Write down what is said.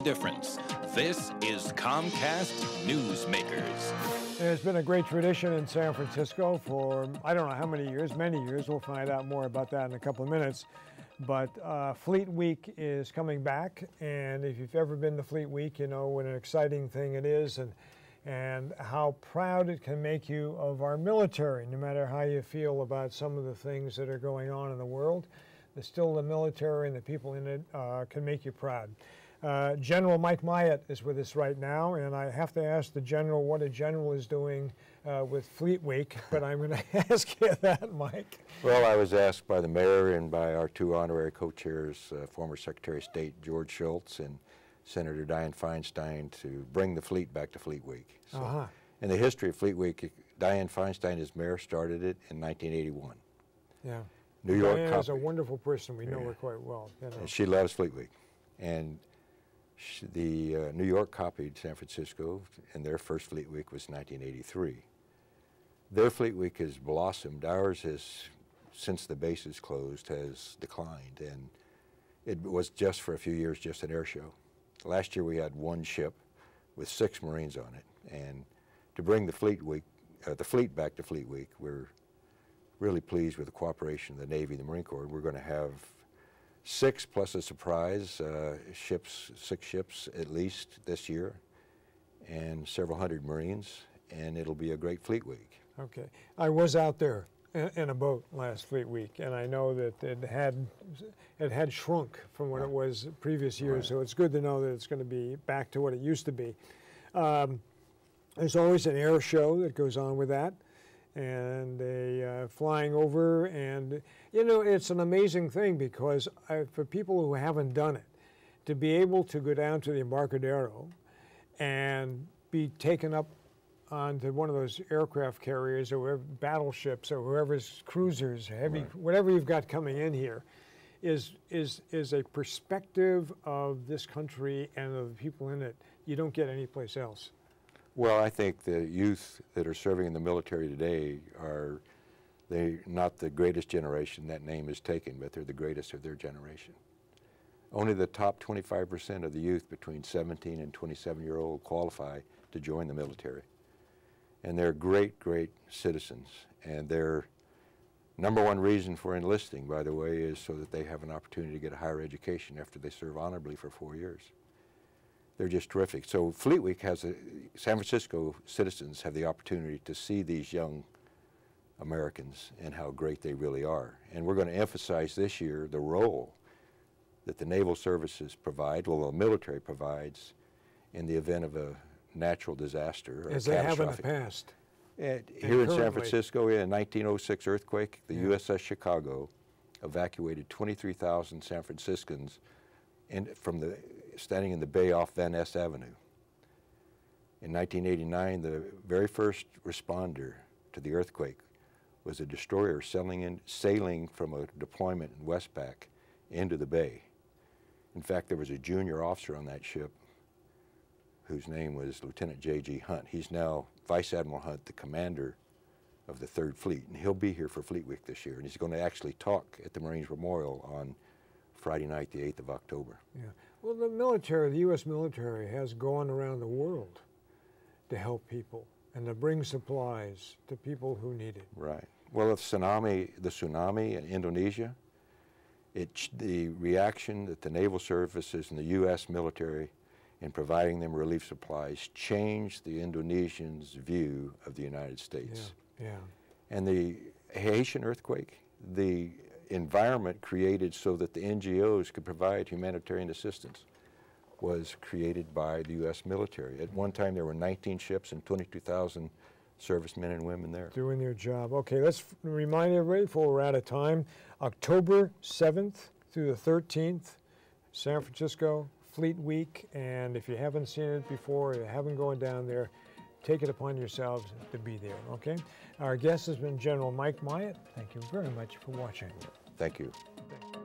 difference. This is Comcast Newsmakers. There's been a great tradition in San Francisco for, I don't know how many years, many years. We'll find out more about that in a couple of minutes. But Fleet Week is coming back, and if you've ever been to Fleet Week, you know what an exciting thing it is and how proud it can make you of our military, no matter how you feel about some of the things that are going on in the world. Still, the military and the people in it can make you proud. General Mike Myatt is with us right now, and I have to ask the General what a General is doing with Fleet Week, but I'm going to ask you that, Mike. Well, I was asked by the mayor and by our two honorary co-chairs, former Secretary of State George Shultz and Senator Dianne Feinstein, to bring the fleet back to Fleet Week. So, in the history of Fleet Week, Dianne Feinstein as mayor started it in 1981. Yeah. New York Dianne is a wonderful person. We know her quite well. You know. And she loves Fleet Week. And the New York copied San Francisco, and their first Fleet Week was 1983. Their Fleet Week has blossomed. Ours has, since the bases closed, has declined, and it was just for a few years just an air show. Last year we had one ship with 6 Marines on it, and to bring the fleet back to Fleet Week, we're really pleased with the cooperation of the Navy and the Marine Corps. We're going to have 6 plus a surprise ships, 6 ships at least this year, and several hundred Marines, and it'll be a great Fleet Week. Okay. I was out there in a boat last Fleet Week, and I know that it had shrunk from what it was previous years, so it's good to know that it's going to be back to what it used to be. There's always an air show that goes on with that, and flying over, and you know, it's an amazing thing because for people who haven't done it, to be able to go down to the Embarcadero and be taken up onto one of those aircraft carriers or battleships or whoever's cruisers, heavy, whatever you've got coming in here, is a perspective of this country and of the people in it you don't get anyplace else. Well, I think the youth that are serving in the military today are not the greatest generation that name is taken, but they're the greatest of their generation. Only the top 25% of the youth between 17 and 27-year-old qualify to join the military. And they're great, great citizens. And their #1 reason for enlisting, by the way, is so that they have an opportunity to get a higher education after they serve honorably for 4 years. They're just terrific. So Fleet Week San Francisco citizens have the opportunity to see these young Americans and how great they really are. And we're going to emphasize this year the role that the naval services provide, well, the military provides, in the event of a natural disaster. As they have in the past. Here in San Francisco, in a 1906 earthquake, the USS Chicago evacuated 23,000 San Franciscans standing in the bay off Van Ness Avenue. In 1989, the very first responder to the earthquake was a destroyer sailing from a deployment in Westpac into the bay. In fact, there was a junior officer on that ship whose name was Lieutenant J.G. Hunt. He's now Vice Admiral Hunt, the commander of the 3rd Fleet, and he'll be here for Fleet Week this year, and he's going to actually talk at the Marines Memorial on Friday night, the 8th of October. Yeah. Well, the military, the U.S. military, has gone around the world to help people and to bring supplies to people who need it. Right. Well, the tsunami in Indonesia, the reaction that the naval services and the U.S. military in providing them relief supplies changed the Indonesians' view of the United States. Yeah. And the Haitian earthquake, the environment created so that the NGOs could provide humanitarian assistance was created by the U.S. military. At one time there were 19 ships and 22,000 servicemen and women there. Doing their job. Okay, let's remind everybody before we're out of time, October 7th through the 13th, San Francisco Fleet Week, and if you haven't seen it before, you haven't gone down there, take it upon yourselves to be there, okay? Our guest has been General Mike Myatt. Thank you very much for watching. Thank you. Thank you.